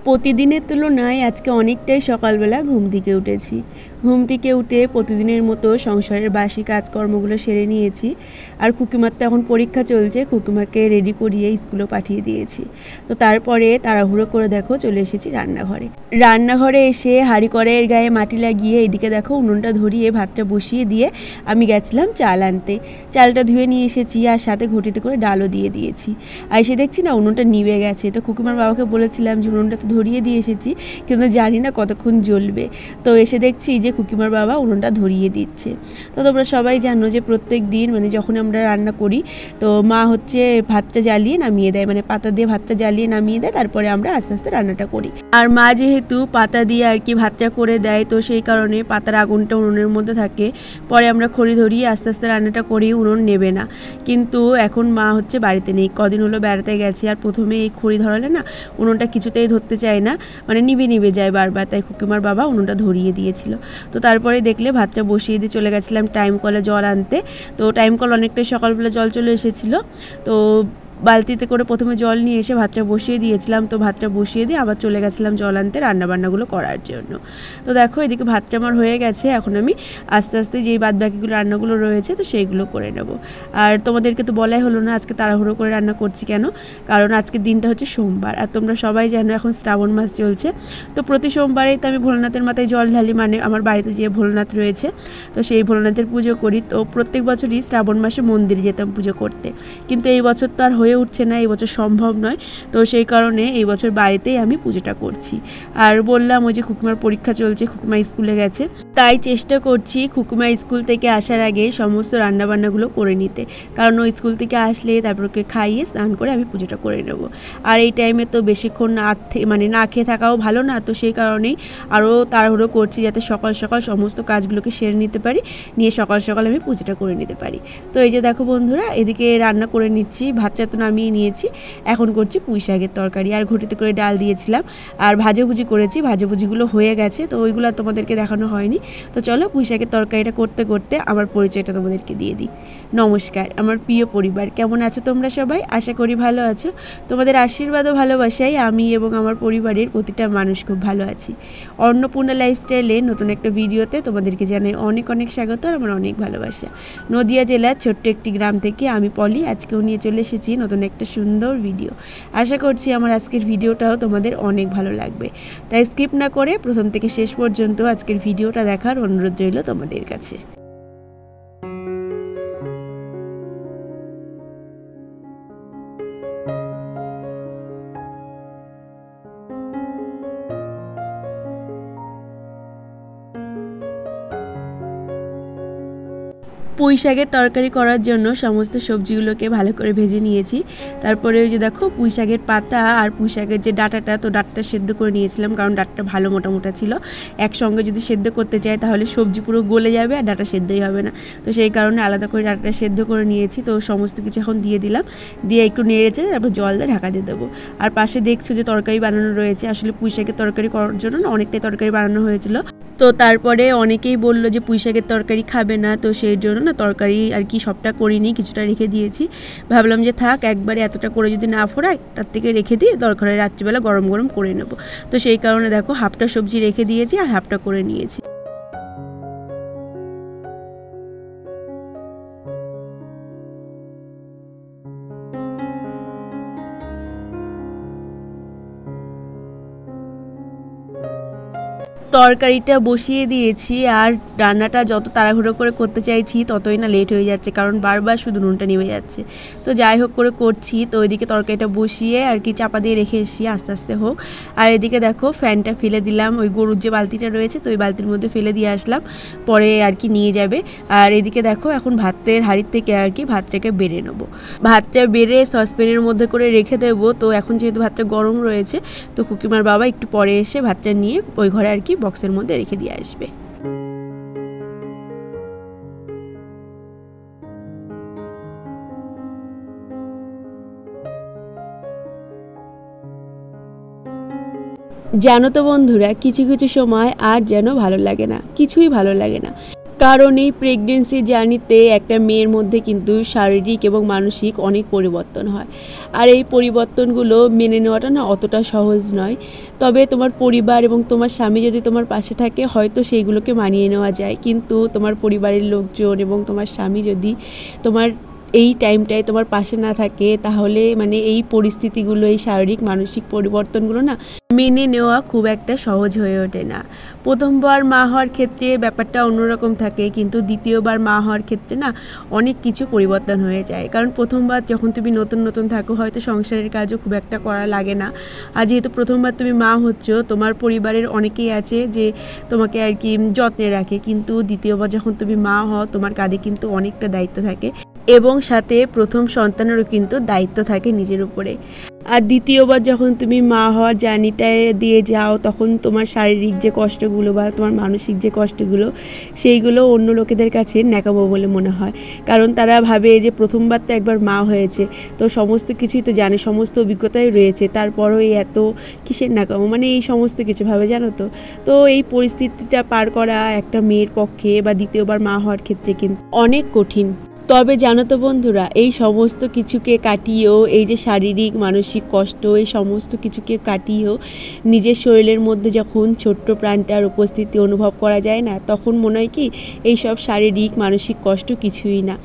প্রতিদিনের তুলনায় আজকে অনেকটাই সকালবেলা ঘুম থেকে উঠেছি। ঘুম থেকে উঠে প্রতিদিনের মতো সংসারের বাসি কাজকর্মগুলো সেরে নিয়েছি। আর খুকিমার তো এখন পরীক্ষা চলছে, খুকিমাকে রেডি করিয়ে স্কুলে পাঠিয়ে দিয়েছি। তো তারপরে তাড়াহুড়ো করে দেখো চলে এসেছি রান্নাঘরে এসে হাঁড়ি কড়াইয়ের গায়ে মাটি লাগিয়ে এদিকে দেখো উনুনটা ধরিয়ে ভাতটা বসিয়ে দিয়ে আমি গেছিলাম চাল আনতে। চালটা ধুয়ে নিয়ে এসেছি আর সাথে ঘটিতে করে ডালও দিয়ে দিয়েছি। আর এসে দেখছি না উনুনটা নিভে গেছে। তো খুকিমার বাবাকে বলেছিলাম যে উনুনটা তো ধরিয়ে দিয়ে এসেছি, কিন্তু জানি না কতক্ষণ জ্বলবে। তো এসে দেখছি যে খুকিমার বাবা উনুনটা ধরিয়ে দিচ্ছে। তো তোমরা সবাই জানো যে প্রত্যেক দিন যখন আমরা রান্না করি তো মা হচ্ছে ভাতটা জ্বালিয়ে নামিয়ে দেয়, পাতা দিয়ে ভাতটা জ্বালিয়ে নামিয়ে দেয়, তারপরে আমরা আস্তে আস্তে রান্নাটা করি। আর মা যেহেতু পাতা দিয়ে আর কি ভাতটা করে দেয়, তো সেই কারণে পাতার আগুনটা উনুনের মধ্যে থাকে। পরে আমরা খড়ি ধরিয়ে আস্তে আস্তে রান্নাটা করি, উনুন নেবে না। কিন্তু এখন মা হচ্ছে বাড়িতে নেই, কদিন হলো বেড়াতে গেছে। আর প্রথমে এই খড়ি ধরালে না উনুনটা কিছুতেই ধরতে চায় না, নিভে যায় বারবার। তাই খুকিমার বাবা উনুনটা ধরিয়ে দিয়েছিল। তো তারপরে দেখলে ভাতটা বসিয়ে দিয়ে চলে গেছিলাম টাইম কলে জল আনতে। তো টাইম কল অনেকটাই সকালবেলা জল চলে এসেছিলো। তো বালতিতে করে প্রথমে জল নিয়ে এসে ভাতটা বসিয়ে দিয়েছিলাম। তো ভাতটা বসিয়ে দিয়ে আবার চলে গেছিলাম জল আনতে রান্নাবান্নাগুলো করার জন্য। তো দেখো এদিকে ভাতটা আমার হয়ে গেছে। এখন আমি আস্তে আস্তে যেই বাদ বাকিগুলো রান্নাগুলো রয়েছে তো সেইগুলো করে নেব। আর তোমাদেরকে তো বলাই হলো না আজকে তাড়াহুড়ো করে রান্না করছি কেন, কারণ আজকের দিনটা হচ্ছে সোমবার। আর তোমরা সবাই জানো এখন শ্রাবণ মাস চলছে। তো প্রতি সোমবারেই তো আমি ভোলানাথের মাথায় জল ঢালি, আমার বাড়িতে যে ভোলানাথ রয়েছে তো সেই ভোলানাথের পুজো করি। তো প্রত্যেক বছরই শ্রাবণ মাসে মন্দিরে যেতাম পুজো করতে, কিন্তু এই বছর তো আর হয়ে উঠছে না, এই বছর সম্ভব নয়। তো সেই কারণে এই বছর বাড়িতেই আমি পুজোটা করছি। আর বললাম ওই যে খুকিমার পরীক্ষা চলছে, খুকিমা স্কুলে গেছে, তাই চেষ্টা করছি খুকিমা স্কুল থেকে আসার আগে সমস্ত রান্নাবান্নাগুলো করে নিতে। কারণ ও স্কুল থেকে আসলে তারপর ওকে খাইয়ে স্নান করে আমি পুজোটা করে নেব। আর এই টাইমে তো বেশিক্ষণ না খেয়ে থাকাও ভালো না। তো সেই কারণেই আরও তাড়াহুড়ো করছি যাতে সকাল সকাল সমস্ত কাজগুলোকে সেরে নিতে পারি, নিয়ে সকাল সকাল আমি পুজোটা করে নিতে পারি। তো এই যে দেখো বন্ধুরা এদিকে রান্না করে নিচ্ছি, ভাতটা তো নামিয়ে নিয়েছি। এখন করছি পুঁই শাকের তরকারি, আর ঘটিতে করে ডাল দিয়েছিলাম, আর ভাজাভুজি করেছি। ভাজাভুজিগুলো হয়ে গেছে, তো ওইগুলো তোমাদেরকে দেখানো হয়নি। তো চলো পুঁই শাকের তরকারিটা করতে করতে আমার পরিচয়টা তোমাদেরকে দিয়ে দিই। নমস্কার আমার প্রিয় পরিবার, কেমন আছো তোমরা সবাই? আশা করি ভালো আছো। তোমাদের আশীর্বাদ ও ভালোবাসায় আমি এবং আমার পরিবারের প্রতিটা মানুষ খুব ভালো আছি। অন্নপূর্ণা লাইফস্টাইলে নতুন একটা ভিডিওতে তোমাদেরকে জানাই অনেক অনেক স্বাগত আর আমার অনেক ভালোবাসা। নদিয়া জেলার ছোট্ট একটি গ্রাম থেকে আমি পলি আজকেও নিয়ে চলে এসেছি নতুন একটা সুন্দর ভিডিও। আশা করছি আমার আজকের ভিডিওটাও তোমাদের অনেক ভালো লাগবে। তাই স্কিপ না করে প্রথম থেকে শেষ পর্যন্ত আজকের ভিডিওটা দেখার অনুরোধ রইল তোমাদের কাছে। পুঁই শাকের তরকারি করার জন্য সমস্ত সবজিগুলোকে ভালো করে ভেজে নিয়েছি। তারপরে ওই যে দেখো পুঁই শাকের পাতা আর পুঁই শাকের যে ডাঁটাটা, তো ডাঁটাটা সেদ্ধ করে নিয়েছিলাম, কারণ ডাঁটাটা ভালো মোটা মোটা ছিল। একসঙ্গে যদি সেদ্ধ করতে চাই তাহলে সবজি পুরো গলে যাবে আর ডাঁটা সেদ্ধই হবে না। তো সেই কারণে আলাদা করে ডাঁটাটা সেদ্ধ করে নিয়েছি। তো সমস্ত কিছু এখন দিয়ে দিলাম, দিয়ে একটু নেড়েছে, তারপর জল দিয়ে ঢাকা দিয়ে দেবো। আর পাশে দেখছো যে তরকারি বানানো রয়েছে। আসলে পুঁই শাকের তরকারি করার জন্য না অনেকটাই তরকারি বানানো হয়েছিল। তো তারপরে অনেকেই বললো যে পুঁই শাকের তরকারি খাবে না, তো সেই জন্য না তরকারি আর কি সবটা করিনি, কিছুটা রেখে দিয়েছি। ভাবলাম যে থাক একবারে এতটা করে যদি না ফোরায় তার থেকে রেখে দিই, দরকার হয় রাত্রিবেলা গরম গরম করে নেব। তো সেই কারণে দেখো হাফটা সবজি রেখে দিয়েছি আর হাফটা করে নিয়েছি। তরকারিটা বসিয়ে দিয়েছি, আর রান্নাটা যত তাড়াহুড়ো করে করতে চাইছি ততই না লেট হয়ে যাচ্ছে, কারণ বারবার শুধু নুনটা নেমে যাচ্ছে। তো যাই হোক করে করছি। তো ওইদিকে তরকারিটা বসিয়ে আর কি চাপা দিয়ে রেখে এসেছি আস্তে আস্তে হোক। আর এদিকে দেখো ফ্যানটা ফেলে দিলাম, ওই গরুর যে বালতিটা রয়েছে তো ওই বালতির মধ্যে ফেলে দিয়ে আসলাম, পরে আর কি নিয়ে যাবে। আর এদিকে দেখো এখন ভাতের হাঁড়ির থেকে আর কি ভাতটাকে বেড়ে নেবো। ভাতটা বেড়ে সসপ্যানের মধ্যে করে রেখে দেবো। তো এখন যেহেতু ভাতটা গরম রয়েছে, তো খুকিমার বাবা একটু পরে এসে ভাতটা নিয়ে ওই ঘরে আর কি বক্সের মধ্যে রেখে দিয়ে আসবে। জানো তো বন্ধুরা, কিছু কিছু সময় আর যেন ভালো লাগে না, কিছুই ভালো লাগে না। কারণ এই প্রেগনেন্সি জার্নিতে একটা মেয়ের মধ্যে কিন্তু শারীরিক এবং মানসিক অনেক পরিবর্তন হয়। আর এই পরিবর্তনগুলো মেনে নেওয়াটা না অতটা সহজ নয়। তবে তোমার পরিবার এবং তোমার স্বামী যদি তোমার পাশে থাকে হয়তো সেইগুলোকে মানিয়ে নেওয়া যায়, কিন্তু তোমার পরিবারের লোকজন এবং তোমার স্বামী যদি তোমার এই টাইমটায় তোমার পাশে না থাকে তাহলে মানে এই পরিস্থিতিগুলো, এই শারীরিক মানসিক পরিবর্তনগুলো না মেনে নেওয়া খুব একটা সহজ হয়ে ওঠে না। প্রথমবার মা হওয়ার ক্ষেত্রে ব্যাপারটা অন্যরকম থাকে, কিন্তু দ্বিতীয়বার মা হওয়ার ক্ষেত্রে না অনেক কিছু পরিবর্তন হয়ে যায়। কারণ প্রথমবার যখন তুমি নতুন নতুন থাকো হয়তো সংসারের কাজও খুব একটা করা লাগে না। আর যেহেতু প্রথমবার তুমি মা হচ্ছ, তোমার পরিবারের অনেকেই আছে যে তোমাকে আর কি যত্নে রাখে, কিন্তু দ্বিতীয়বার যখন তুমি মা হও তোমার কাঁধে কিন্তু অনেকটা দায়িত্ব থাকে এবং সাথে প্রথম সন্তানেরও কিন্তু দায়িত্ব থাকে নিজের উপরে। আর দ্বিতীয়বার যখন তুমি মা হওয়ার জার্নিটায় দিয়ে যাও তখন তোমার শারীরিক যে কষ্টগুলো বা তোমার মানসিক যে কষ্টগুলো সেইগুলো অন্য লোকেদের কাছে ন্যাকামো বলে মনে হয়। কারণ তারা ভাবে যে প্রথমবার তো একবার মা হয়েছে, তো সমস্ত কিছুই তো জানে, সমস্ত অভিজ্ঞতাই রয়েছে, তারপরও এই এত কিসের ন্যাকামো, মানে এই সমস্ত কিছু ভাবে, জানো তো। তো এই পরিস্থিতিটা পার করা একটা মেয়ের পক্ষে বা দ্বিতীয়বার মা হওয়ার ক্ষেত্রে কিন্তু অনেক কঠিন। তবে জানো তো বন্ধুরা, এই সমস্ত কিছুকে কাটিয়েও, এই যে শারীরিক মানসিক কষ্ট, এই সমস্ত কিছুকে কাটিয়েও নিজের শরীরের মধ্যে যখন ছোট্ট প্রাণটার উপস্থিতি অনুভব করা যায় না, তখন মনে হয় কি এই সব শারীরিক মানসিক কষ্ট কিছুই না।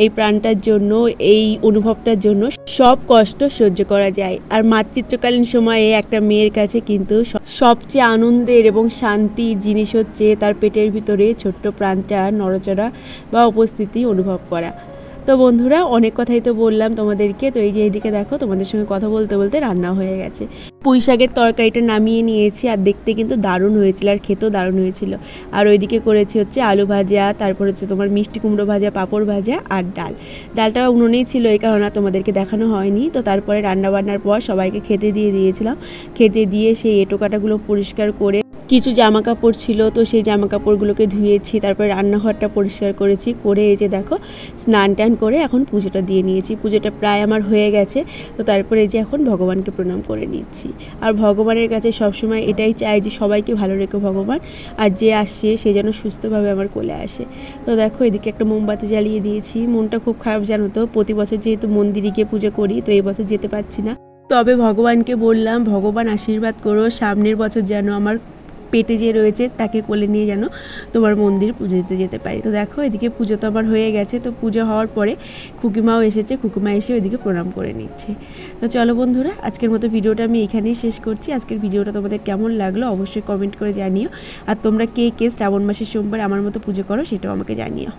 এই প্রাণটার জন্য, এই অনুভবটার জন্য সব কষ্ট সহ্য করা যায়। আর মাতৃত্বকালীন সময়ে একটা মেয়ের কাছে কিন্তু সবচেয়ে আনন্দের এবং শান্তির জিনিস হচ্ছে তার পেটের ভিতরে ছোট্ট প্রাণটা নড়াচড়া বা উপস্থিতি অনুভব করা। তো বন্ধুরা, অনেক কথাই তো বললাম তোমাদেরকে। তো এই যে এইদিকে দেখো, তোমাদের সঙ্গে কথা বলতে বলতে রান্না হয়ে গেছে। পুঁই শাকের তরকারিটা নামিয়ে নিয়েছি, আর দেখতে কিন্তু দারুণ হয়েছিল আর খেতেও দারুণ হয়েছিল। আর ওইদিকে করেছি হচ্ছে আলু ভাজা, তারপর হচ্ছে তোমার মিষ্টি কুমড়ো ভাজা, পাঁপড় ভাজা আর ডালটা উনুনেই ছিল, এই কারণে তোমাদেরকে দেখানো হয়নি। তো তারপরে রান্নাবান্নার পর সবাইকে খেতে দিয়েছিলাম। খেতে দিয়ে সেই এঁটো কাটাগুলো পরিষ্কার করে, কিছু জামা কাপড় ছিল তো সেই জামা কাপড়গুলোকে ধুয়েছি, তারপরে রান্নাঘরটা পরিষ্কার করেছি, করে এই যে দেখো স্নান টান করে এখন পুজোটা দিয়ে নিয়েছি। পুজোটা প্রায় আমার হয়ে গেছে। তো তারপরে এই যে এখন ভগবানকে প্রণাম করে নিচ্ছি। আর ভগবানের কাছে সবসময় এটাই চাই যে সবাইকে ভালো রেখো ভগবান, আর যে আসছে সে যেন সুস্থভাবে আমার কোলে আসে। তো দেখো এদিকে একটা মোমবাতি জ্বালিয়ে দিয়েছি। মনটা খুব খারাপ, জানো তো। প্রতি বছর যেহেতু মন্দিরে গিয়ে পুজো করি, তো এই বছর যেতে পারছি না। তবে ভগবানকে বললাম, ভগবান আশীর্বাদ করো সামনের বছর যেন আমার পেটে যে রয়েছে তাকে কোলে নিয়ে যেন তোমার মন্দির পুজো দিতে যেতে পারি। তো দেখো এদিকে পুজো তো আমার হয়ে গেছে। তো পুজো হওয়ার পরে খুকিমাও এসেছে, খুকিমা এসে ওইদিকে প্রণাম করে নিচ্ছে। তো চলো বন্ধুরা, আজকের মতো ভিডিওটা আমি এখানেই শেষ করছি। আজকের ভিডিওটা তোমাদের কেমন লাগলো অবশ্যই কমেন্ট করে জানিও। আর তোমরা কে কে শ্রাবণ মাসের সোমবার আমার মতো পুজো করো সেটাও আমাকে জানিও।